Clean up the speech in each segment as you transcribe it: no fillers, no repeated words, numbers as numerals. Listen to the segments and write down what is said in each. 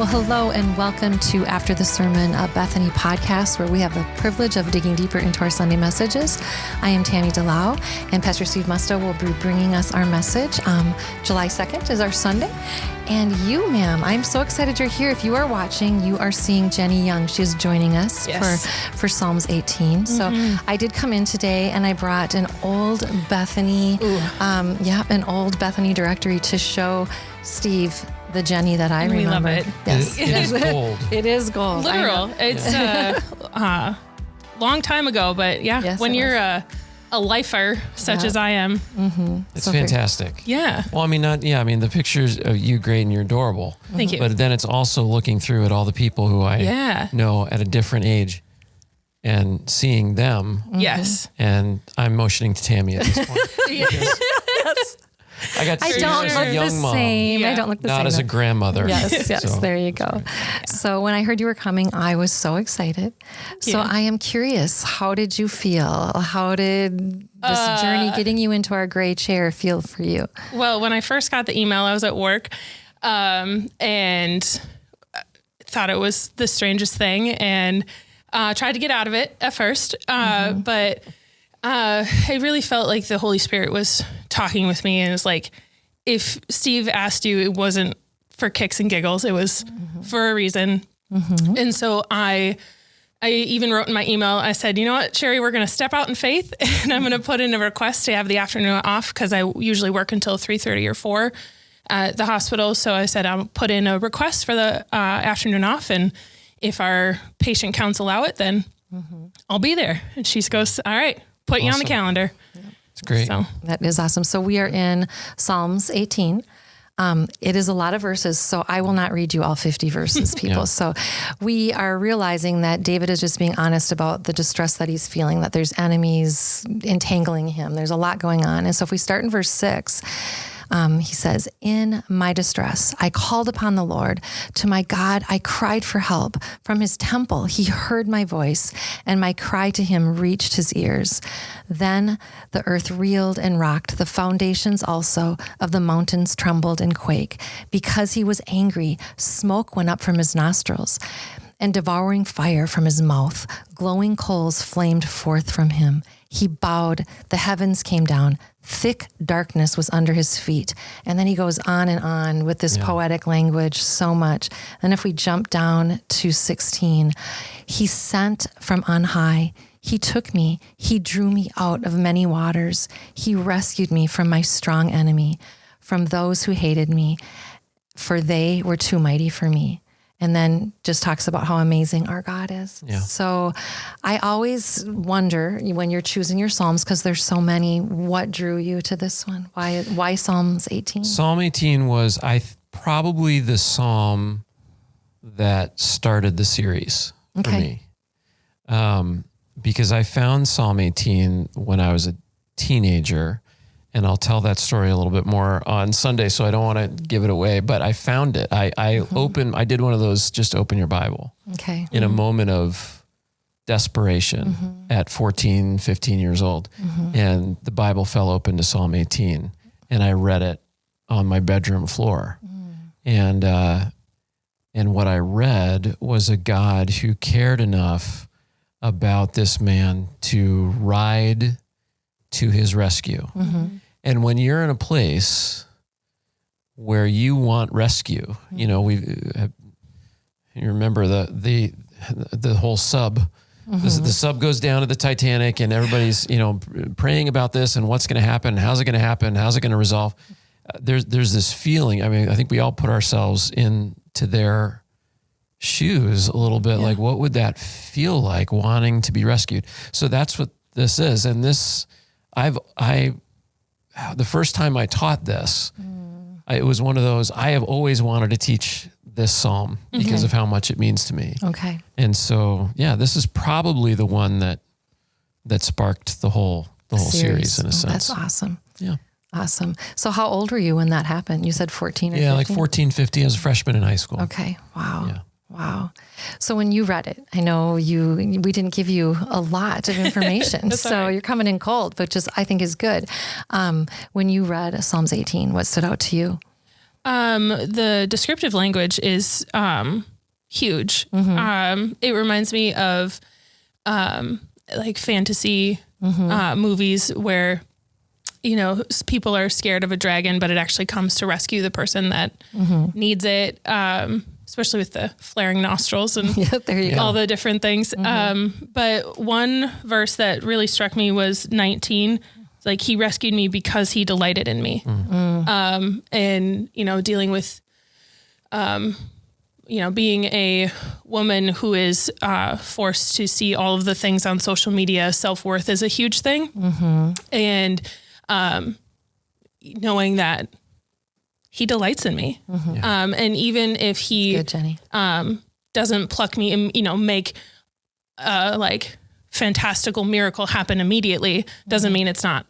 Well, hello and welcome to After the Sermon, a Bethany podcast where we have the privilege of digging deeper into our Sunday messages. I am Tammy DeLau, and Pastor Steve Musto will be bringing us our message. July 2nd is our Sunday. And you, ma'am, I'm so excited you're here. If you are watching, you are seeing Jenni Young. She is joining us for Psalms 18. Mm-hmm. So I did come in today and I brought an old Bethany, an old Bethany directory to show Steve the Jenni that I remember. We love it. Yes. It is gold. It is gold. Literal. It's a long time ago, but when you're a lifer such as I am. Mm-hmm. It's so fantastic. Yeah. Well, the pictures of you great and you're adorable. Thank you. But then it's also looking through at all the people who I know at a different age and seeing them. Yes. And I'm motioning to Tammy at this point. Yes. I got to see don't her as look a young the mom. same. Yeah. I don't look the same. Not as a grandmother. Yes, So. there you go. So when I heard you were coming, I was so excited. So I am curious, how did you feel? How did this journey getting you into our gray chair feel for you? Well, when I first got the email, I was at work and thought it was the strangest thing and tried to get out of it at first. But I really felt like the Holy Spirit was talking with me, and it was like, if Steve asked you, it wasn't for kicks and giggles, it was for a reason. Mm-hmm. And so I even wrote in my email, I said, you know what, Sherry, we're going to step out in faith and I'm going to put in a request to have the afternoon off because I usually work until 3:30 or 4 at the hospital. So I said, I'll put in a request for the afternoon off. And if our patient counts allow it, then I'll be there. And she goes, all right, put you on the calendar. It's great. So that is awesome. So we are in Psalms 18. It is a lot of verses, so I will not read you all 50 verses, people. Yeah. So we are realizing that David is just being honest about the distress that he's feeling, that there's enemies entangling him. There's a lot going on. And so if we start in verse 6, he says, in my distress, I called upon the Lord. To my God, I cried for help. From his temple, he heard my voice, and my cry to him reached his ears. Then the earth reeled and rocked. The foundations also of the mountains trembled and quaked. Because he was angry, smoke went up from his nostrils, and devouring fire from his mouth. Glowing coals flamed forth from him. He bowed, the heavens came down, thick darkness was under his feet. And then he goes on and on with this poetic language so much. And if we jump down to 16, he sent from on high. He took me, he drew me out of many waters. He rescued me from my strong enemy, from those who hated me, for they were too mighty for me. And then just talks about how amazing our God is. Yeah. So I always wonder when you're choosing your Psalms, because there's so many, what drew you to this one? Why Psalms 18? Psalm 18 was probably the Psalm that started the series for me. Because I found Psalm 18 when I was a teenager, and I'll tell that story a little bit more on Sunday, so I don't want to give it away, but I found it. I did one of those, just open your Bible. Okay. In a moment of desperation at 14, 15 years old. And the Bible fell open to Psalm 18, and I read it on my bedroom floor. And what I read was a God who cared enough about this man to ride to his rescue. And when you're in a place where you want rescue, you remember the whole sub. The sub goes down to the Titanic, and everybody's praying about this and what's going to happen, how's it going to happen, how's it going to resolve. There's this feeling. I think we all put ourselves into their shoes a little bit. Like, what would that feel like, wanting to be rescued? So that's what this is. And this, the first time I taught this, it was one of those, I have always wanted to teach this Psalm because of how much it means to me. Okay. And so, this is probably the one that sparked the whole series in a sense. That's awesome. Yeah. Awesome. So how old were you when that happened? You said 14 or 15? Yeah, like 14, 15. I was a freshman in high school. Okay. Wow. Yeah. Wow. So when you read it, I know we didn't give you a lot of information, so you're coming in cold, but just I think is good. When you read Psalms 18, what stood out to you? The descriptive language is huge. It reminds me of like fantasy movies where, you know, people are scared of a dragon, but it actually comes to rescue the person that needs it. Especially with the flaring nostrils and there you go. all the different things. But one verse that really struck me was 19. It's like, he rescued me because he delighted in me. And, you know, dealing with, you know, being a woman who is forced to see all of the things on social media, self-worth is a huge thing. And knowing that he delights in me. And even if he good, Jenny. Doesn't pluck me and, you know, make like fantastical miracle happen immediately, doesn't mean it's not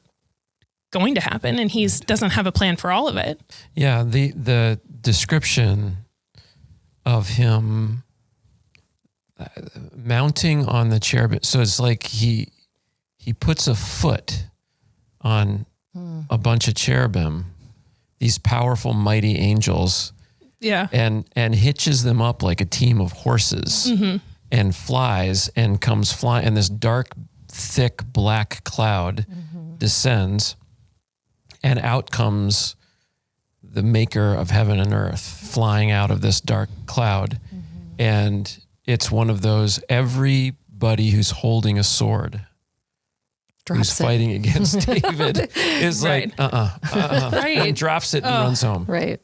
going to happen. And he's doesn't have a plan for all of it. Yeah. The description of him mounting on the cherubim. So it's like he puts a foot on a bunch of cherubim, these powerful, mighty angels, and hitches them up like a team of horses, and flies and comes flying, and this dark, thick, black cloud descends, and out comes the maker of heaven and earth flying out of this dark cloud. And it's one of those, everybody who's holding a sword, who's fighting against David is like, and drops it and runs home. Right.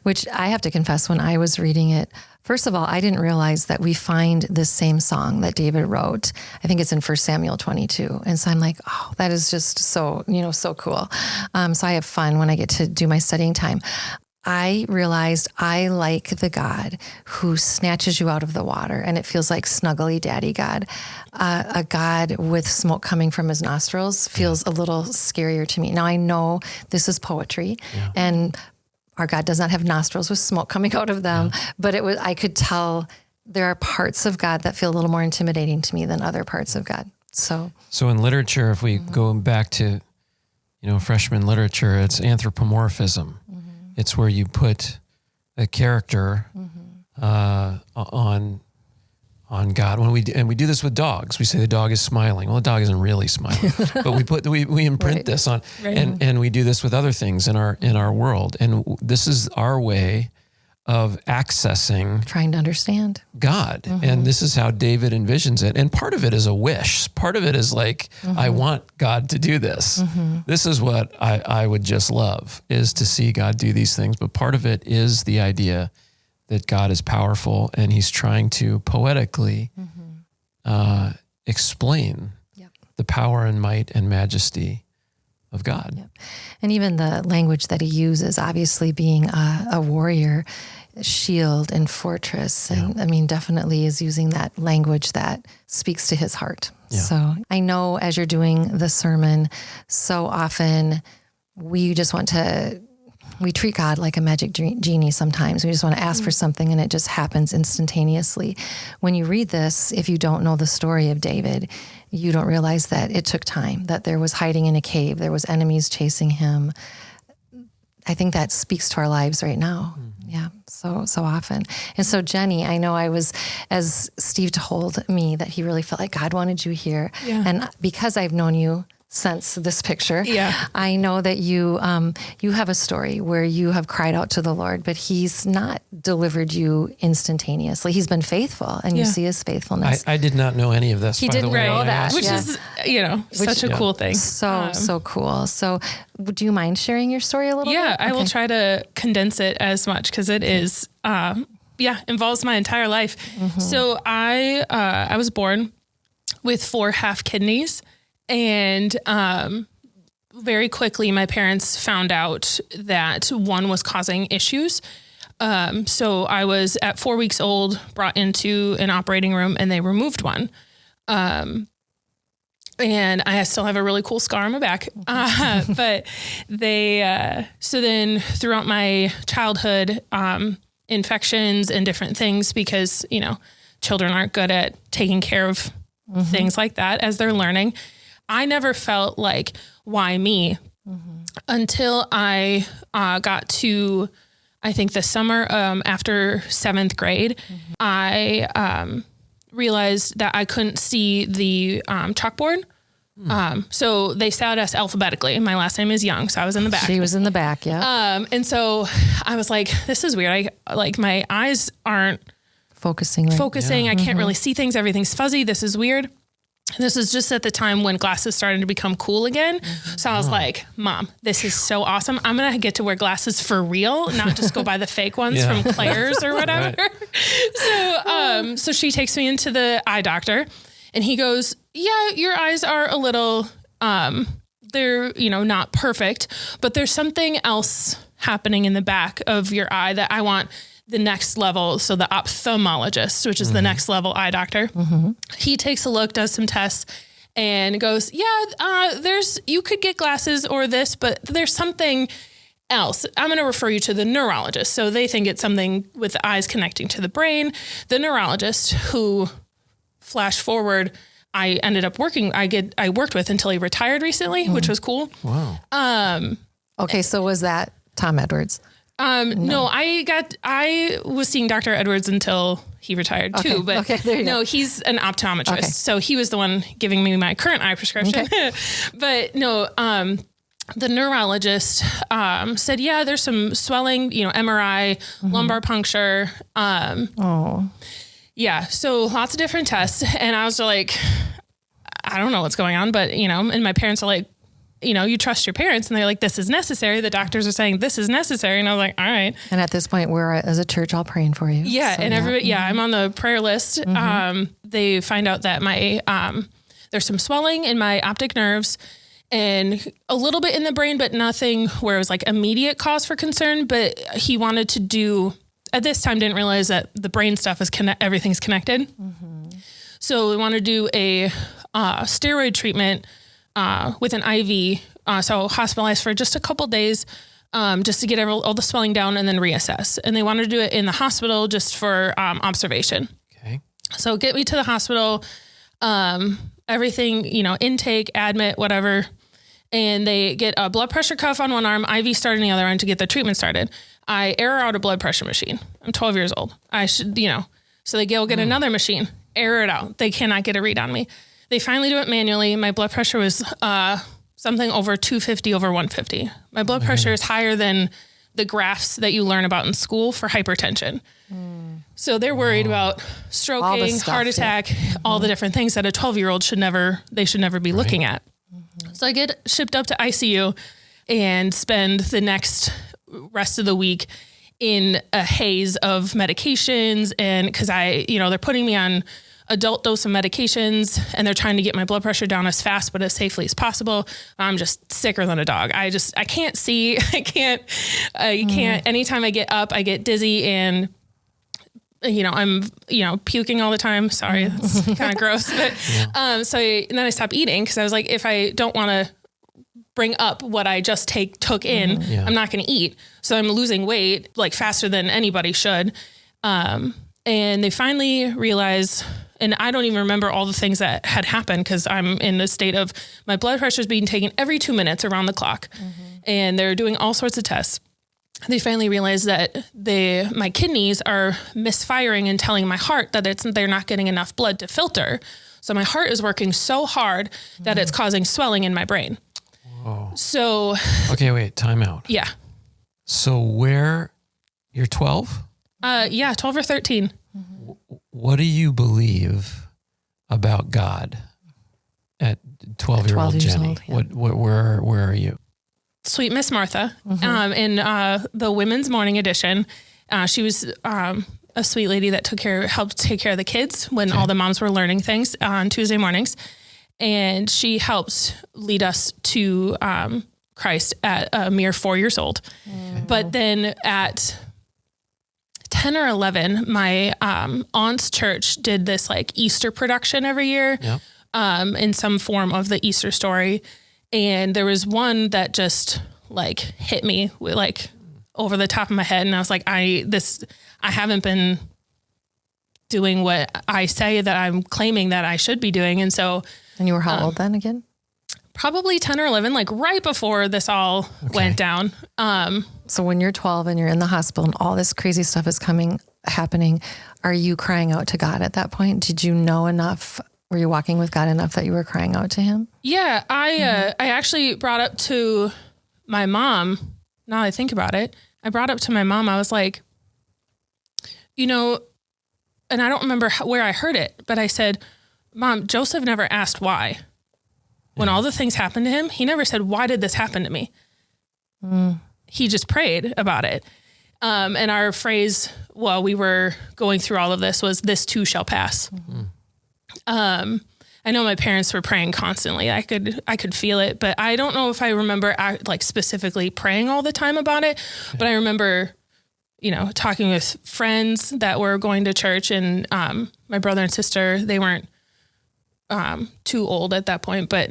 Which I have to confess, when I was reading it, first of all, I didn't realize that we find this same song that David wrote. I think it's in 1 Samuel 22. And so I'm like, oh, that is just so, you know, so cool. So I have fun when I get to do my studying time. I realized I like the God who snatches you out of the water, and it feels like snuggly daddy God. A God with smoke coming from his nostrils feels a little scarier to me. Now I know this is poetry, and our God does not have nostrils with smoke coming out of them, but I could tell there are parts of God that feel a little more intimidating to me than other parts of God. So in literature, if we go back to, you know, freshman literature, it's anthropomorphism. It's where you put a character on God. When we do this with dogs, we say the dog is smiling. Well, the dog isn't really smiling, but we imprint this on, and we do this with other things in our world. And this is our way of accessing, trying to understand God. And this is how David envisions it. And part of it is a wish. Part of it is like, I want God to do this. This is what I would just love, is to see God do these things. But part of it is the idea that God is powerful, and he's trying to poetically explain the power and might and majesty of God. And even the language that he uses, obviously being a warrior, shield and fortress. And I mean, definitely is using that language that speaks to his heart. So I know as you're doing the sermon, so often we just we treat God like a magic genie sometimes. We just want to ask for something and it just happens instantaneously. When you read this, if you don't know the story of David, you don't realize that it took time, that there was hiding in a cave, there was enemies chasing him. I think that speaks to our lives right now. Yeah, so often. And so Jenny, I know as Steve told me that he really felt like God wanted you here. And because I've known you since this picture, I know that you have a story where you have cried out to the Lord, but he's not delivered you instantaneously. He's been faithful, and you see his faithfulness. I did not know any of this. He didn't know that. Which is, you know, such a cool thing. So cool. So do you mind sharing your story a little bit? Yeah, I will try to condense it as much, because it is, involves my entire life. So I was born with 4 half kidneys. And very quickly, my parents found out that one was causing issues. So I was at 4 weeks old, brought into an operating room, and they removed one. And I still have a really cool scar on my back. But they, so then throughout my childhood, infections and different things, because, you know, children aren't good at taking care of things like that as they're learning. I never felt like, why me? until I got to, I think the summer after 7th grade, I realized that I couldn't see the chalkboard. So they sat us alphabetically. My last name is Young, so I was in the back. She was in the back, yeah. And so I was like, this is weird. My eyes aren't focusing. I can't really see things. Everything's fuzzy. This is weird. This is just at the time when glasses started to become cool again. So I was like, Mom, this is so awesome. I'm going to get to wear glasses for real, not just go buy the fake ones from Claire's or whatever. Right. So she takes me into the eye doctor and he goes, yeah, your eyes are a little, they're, not perfect, but there's something else happening in the back of your eye that I want the next level. So the ophthalmologist, which is the next level eye doctor, he takes a look, does some tests and goes, yeah, you could get glasses or this, but there's something else. I'm going to refer you to the neurologist. So they think it's something with the eyes connecting to the brain. The neurologist, who flash forward, I ended up I worked with until he retired recently, which was cool. Wow. Okay. So was that Tom Edwards? No, I was seeing Dr. Edwards until he retired too, but there you go. He's an optometrist. So he was the one giving me my current eye prescription, but no, the neurologist, said, yeah, there's some swelling, MRI, lumbar puncture. Yeah. So lots of different tests. And I was like, I don't know what's going on, but and my parents are like, you trust your parents, and they're like, this is necessary. The doctors are saying this is necessary. And I was like, all right. And at this point, we're as a church all praying for you. Yeah. So, and everybody, I'm on the prayer list. They find out that there's some swelling in my optic nerves and a little bit in the brain, but nothing where it was like immediate cause for concern. But he wanted to do, at this time, didn't realize that the brain stuff is everything's connected. So we want to do a steroid treatment with an IV, so hospitalized for just a couple days, just to get all the swelling down and then reassess. And they wanted to do it in the hospital just for observation. Okay. So get me to the hospital, everything, intake, admit, whatever. And they get a blood pressure cuff on one arm, IV started on the other arm to get the treatment started. I error out a blood pressure machine. I'm 12 years old. I should, so they go get another machine, error it out. They cannot get a read on me. They finally do it manually. My blood pressure was something over 250 over 150. My blood pressure is higher than the graphs that you learn about in school for hypertension. So they're worried about stroking, heart attack, all the different things that a 12-year-old should never be looking at. So I get shipped up to ICU and spend the next rest of the week in a haze of medications. And because they're putting me on adult dose of medications and they're trying to get my blood pressure down as fast, but as safely as possible. I'm just sicker than a dog. I can't see. I can't, anytime I get up, I get dizzy and, I'm, puking all the time. Sorry. That's kind of gross, but, and then I stopped eating because I was like, if I don't want to bring up what I just took in, I'm not going to eat. So I'm losing weight like faster than anybody should. And they finally realize, and I don't even remember all the things that had happened because I'm in a state of my blood pressure is being taken every 2 minutes around the clock. And they're doing all sorts of tests. They finally realized that my kidneys are misfiring and telling my heart that they're not getting enough blood to filter. So my heart is working so hard that it's causing swelling in my brain. Whoa. So. Okay, wait, time out. Yeah. So you're 12? 12 or 13. What do you believe about God at 12-year-old Jenni? Where are you? Sweet Miss Martha, in the women's morning edition. She was a sweet lady that helped take care of the kids when all the moms were learning things on Tuesday mornings. And she helped lead us to Christ at a mere 4 years old. But then at 10 or 11, my aunt's church did this like Easter production every year in some form of the Easter story. And there was one that just like hit me with, like over the top of my head. And I was like, I haven't been doing what I say that I'm claiming that I should be doing. And so. And you were how old then again? probably 10 or 11, like right before this all went down. So when you're 12 and you're in the hospital and all this crazy stuff is happening, are you crying out to God at that point? Did you know enough? Were you walking with God enough that you were crying out to him? Yeah. I actually brought up to my mom. Now that I think about it, I brought up to my mom. I was like, you know, and I don't remember where I heard it, but I said, Mom, Joseph never asked why. When all the things happened to him, he never said, why did this happen to me? He just prayed about it. And our phrase while we were going through all of this was, this too shall pass. I know my parents were praying constantly. I could feel it, but I don't know if I remember like specifically praying all the time about it, but I remember, you know, talking with friends that were going to church, and my brother and sister, they weren't too old at that point, but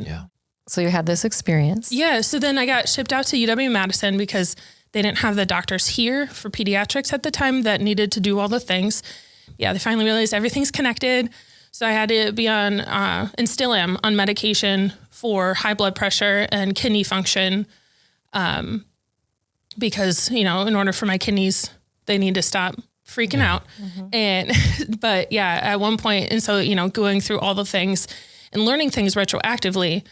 So you had this experience. yeah. So then I got shipped out to UW-Madison because they didn't have the doctors here for pediatrics at the time that needed to do all the things. Yeah. They finally realized everything's connected. So I had to be on, and still am on medication for high blood pressure and kidney function. Because, you know, in order for my kidneys, they need to stop freaking out. And, but yeah, at one point, and so, you know, going through all the things and learning things retroactively,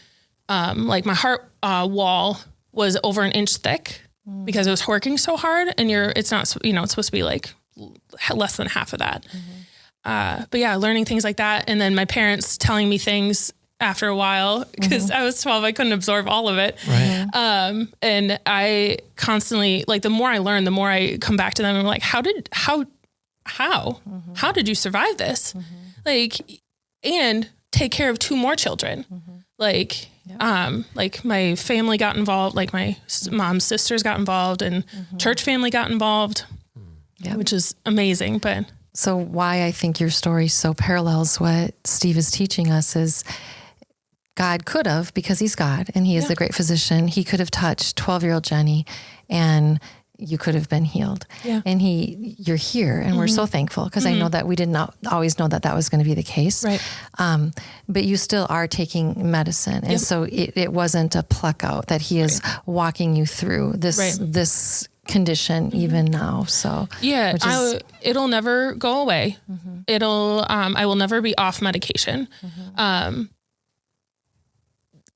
like my heart wall was over an inch thick because it was working so hard, and it's not, you know, it's supposed to be like less than half of that. But yeah, learning things like that. And then my parents telling me things after a while, because I was 12, I couldn't absorb all of it. Right. And I constantly, like, the more I learn, the more I come back to them. And I'm like, how did you survive this? Like, and take care of 2 more children. Like, like my family got involved, like my mom's sisters got involved, and church family got involved, which is amazing. But so why I think your story so parallels what Steve is teaching us is God could have, because he's God and he is the great physician, he could have touched 12-year-old Jenni and you could have been healed. And you're here, and we're so thankful, because I know that we did not always know that was going to be the case. Right. But you still are taking medicine. And so it wasn't a pluck out, that he is walking you through this condition even now. So yeah, it'll never go away. I will never be off medication.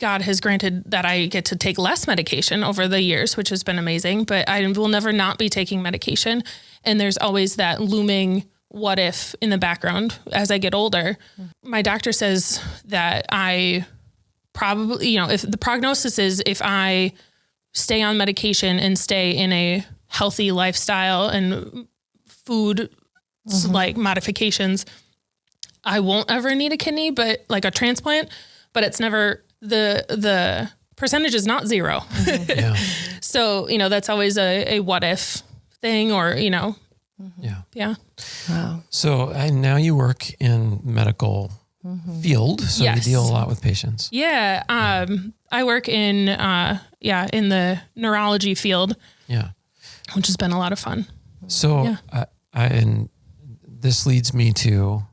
God has granted that I get to take less medication over the years, which has been amazing, but I will never not be taking medication. And there's always that looming what if in the background as I get older. My doctor says that I probably, you know, if the prognosis is if I stay on medication and stay in a healthy lifestyle and food like modifications, I won't ever need a kidney, but like a transplant, but it's never, the percentage is not 0. So, you know, that's always a what if thing, or, you know, Wow. So now you work in medical field, so you deal a lot with patients. Yeah. I work in the neurology field. Yeah. Which has been a lot of fun. So and this leads me to,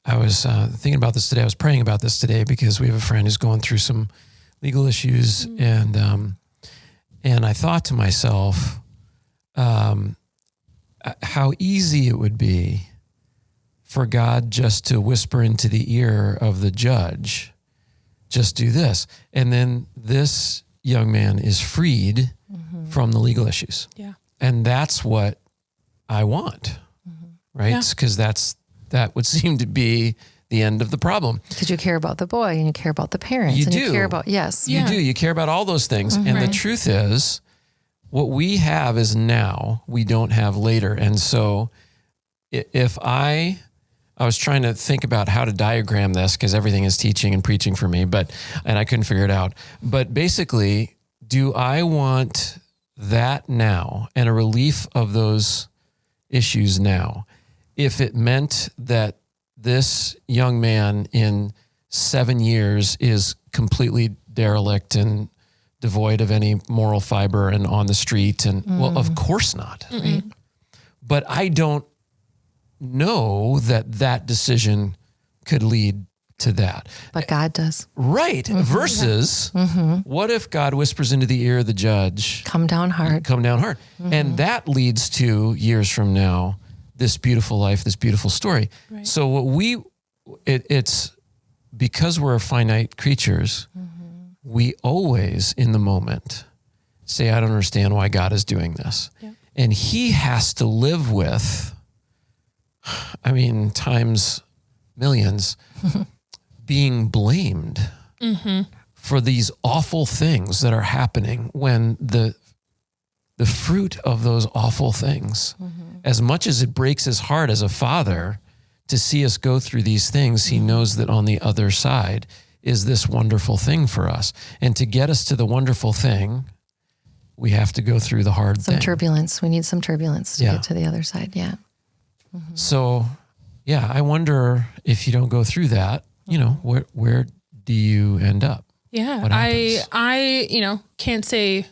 I was thinking about this today. I was praying about this today because we have a friend who's going through some legal issues, and I thought to myself, how easy it would be for God just to whisper into the ear of the judge, just do this. And then this young man is freed from the legal issues. Yeah. And that's what I want, right? Because that would seem to be the end of the problem. Because you care about the boy and you care about the parents. You and do. You care about, You do. You care about all those things. And the truth is, what we have is now, we don't have later. And so if I was trying to think about how to diagram this, because everything is teaching and preaching for me, and I couldn't figure it out. But basically, do I want that now and a relief of those issues now, if it meant that this young man in 7 years is completely derelict and devoid of any moral fiber and on the street? And well, of course not. Right? But I don't know that decision could lead to that. But God does. Right. Versus what if God whispers into the ear of the judge, Come down hard. come down hard. And that leads to years from now, this beautiful life, this beautiful story. Right. So what it's because we're finite creatures, we always in the moment say, I don't understand why God is doing this. Yeah. And he has to live with, times millions, being blamed for these awful things that are happening when the fruit of those awful things, as much as it breaks his heart as a father to see us go through these things, he knows that on the other side is this wonderful thing for us. And to get us to the wonderful thing, we have to go through the hard thing. Some turbulence. We need some turbulence to get to the other side. Yeah. So, I wonder if you don't go through that, where do you end up? Yeah. What happens? I can't say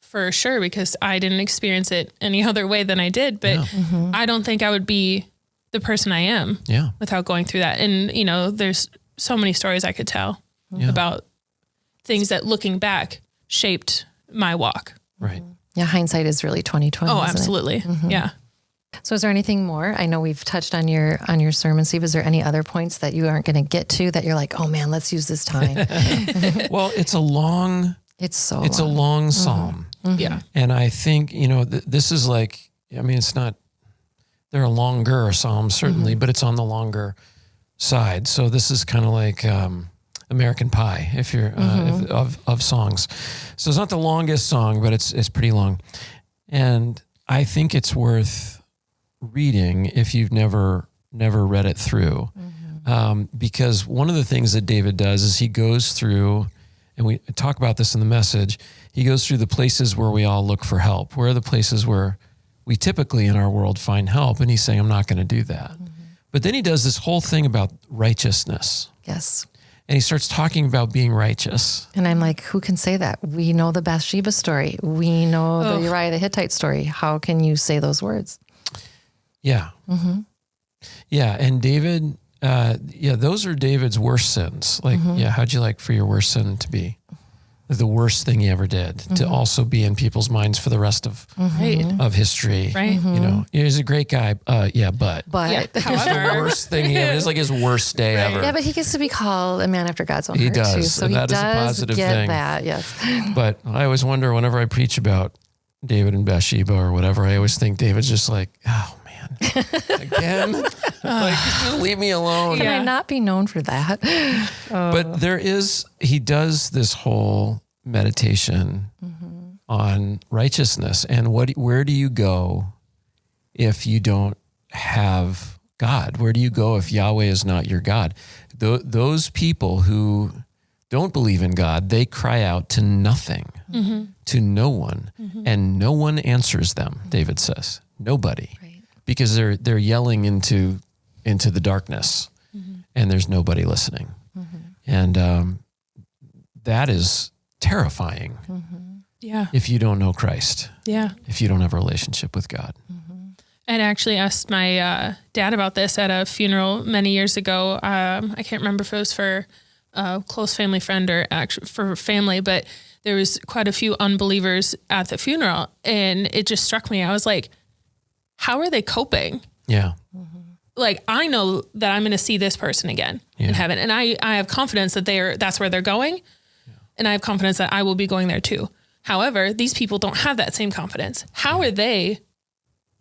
for sure because I didn't experience it any other way than I did, but I don't think I would be the person I am without going through that. And, there's so many stories I could tell about things that looking back shaped my walk. Right. Yeah. Hindsight is really 20/20. Oh, isn't it? absolutely. Yeah. So is there anything more? I know we've touched on your sermon, Steve. Is there any other points that you aren't going to get to that you're like, oh man, let's use this time? Well, it's a long psalm. Yeah. And I think, this is like, it's not, there are longer psalms certainly, but it's on the longer side. So this is kind of like American Pie, if you're of songs. So it's not the longest song, but it's pretty long. And I think it's worth reading if you've never read it through. Because one of the things that David does is he goes through, and we talk about this in the message, he goes through the places where we all look for help. Where are the places where we typically in our world find help? And he's saying, I'm not going to do that. But then he does this whole thing about righteousness. Yes. And he starts talking about being righteous. And I'm like, who can say that? We know the Bathsheba story. We know the Uriah the Hittite story. How can you say those words? Yeah. Yeah. And David, those are David's worst sins. Like, how'd you like for your worst sin to be? The worst thing he ever did, to also be in people's minds for the rest of history. Right. He's a great guy. But However, the worst thing he ever, it's like his worst day ever. Yeah, but he gets to be called a man after God's own He heart does. too. So And he that is a does positive get thing. that, yes. But I always wonder whenever I preach about David and Bathsheba or whatever, I always think David's just like, oh man, again? Like, just leave me alone. Can I not be known for that? But he does this whole meditation on righteousness. And where do you go if you don't have God? Where do you go if Yahweh is not your God? Those people who don't believe in God, they cry out to nothing, to no one, and no one answers them, David says. Nobody. Right. Because they're yelling into the darkness, and there's nobody listening. And that is terrifying if you don't know Christ, if you don't have a relationship with God. I actually asked my dad about this at a funeral many years ago. I can't remember if it was for a close family friend or actually for family, but there was quite a few unbelievers at the funeral, and it just struck me. I was like, how are they coping? Yeah. Like, I know that I'm going to see this person again in heaven, and I have confidence that that's where they're going, and I have confidence that I will be going there too. However, these people don't have that same confidence. How are they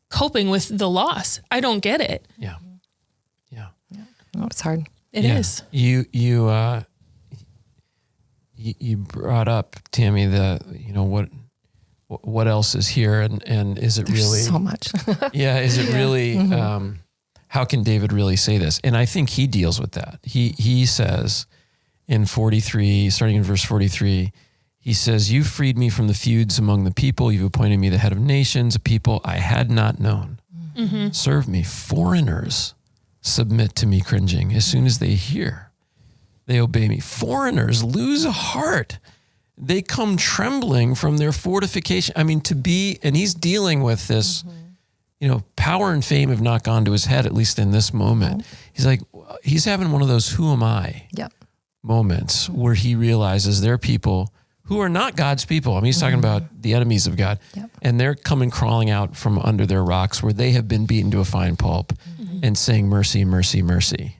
coping with the loss? I don't get it. Yeah. Oh, it's hard. It is. You brought up, Tammy, what else is here, and is it There's really so much? is it really how can David really say this? And I think he deals with that. He says in 43, starting in verse 43, he says, "You freed me from the feuds among the people. You've appointed me the head of nations, a people I had not known. Serve me. Foreigners submit to me cringing. As soon as they hear, they obey me. Foreigners lose a heart. They come trembling from their fortification." I mean, and he's dealing with this power and fame have not gone to his head, at least in this moment. He's like, he's having one of those who am I moments where he realizes there are people who are not God's people. I mean, he's talking about the enemies of God, and they're coming crawling out from under their rocks where they have been beaten to a fine pulp and saying, mercy, mercy, mercy.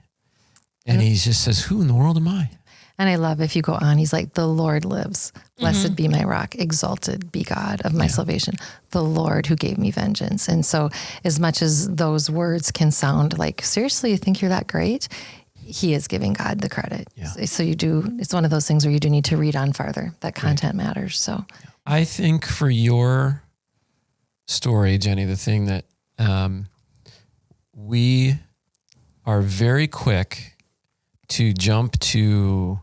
And he just says, who in the world am I? And I love, if you go on, he's like, the Lord lives. Blessed be my rock. Exalted be God of my salvation. The Lord who gave me vengeance. And so as much as those words can sound like, seriously, you think you're that great? He is giving God the credit. Yeah. So it's one of those things where you do need to read on farther. That content matters. So I think for your story, Jenni, the thing that we are very quick to jump to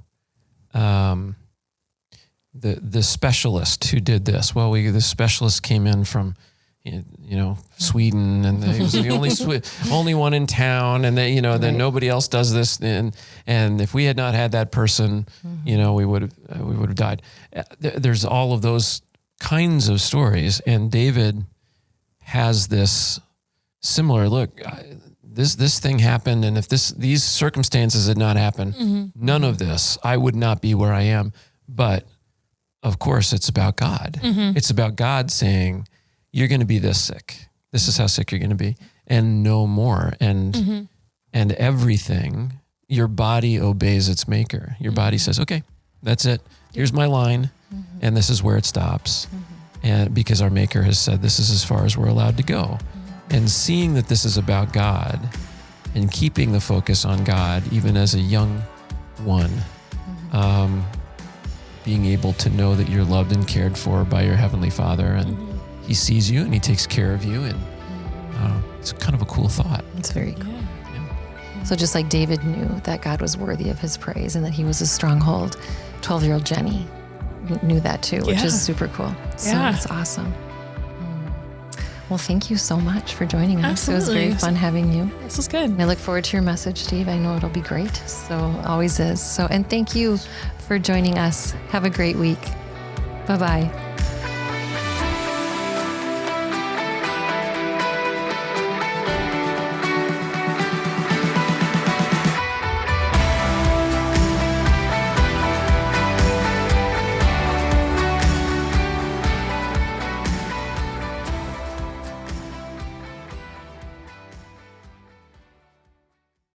the specialist who did this. Well, the specialist came in from Sweden, and he was the only one in town, and then nobody else does this. And if we had not had that person, we would have died. There's all of those kinds of stories, and David has this similar look. This thing happened, and if these circumstances had not happened, none of this, I would not be where I am. But of course, it's about God. It's about God saying, you're going to be this sick. This is how sick you're going to be, and no more. And everything, your body obeys its maker. Your body says, okay, that's it. Here's my line, and this is where it stops. And because our maker has said, this is as far as we're allowed to go. And seeing that this is about God and keeping the focus on God, even as a young one, being able to know that you're loved and cared for by your Heavenly Father, and He sees you and He takes care of you. And it's kind of a cool thought. It's very cool. Yeah. So just like David knew that God was worthy of his praise and that he was a stronghold, 12-year-old Jenni knew that too, which is super cool. So it's awesome. Well, thank you so much for joining us. Absolutely. It was very fun having you. This was good. And I look forward to your message, Steve. I know it'll be great. So always is. And thank you for joining us. Have a great week. Bye-bye.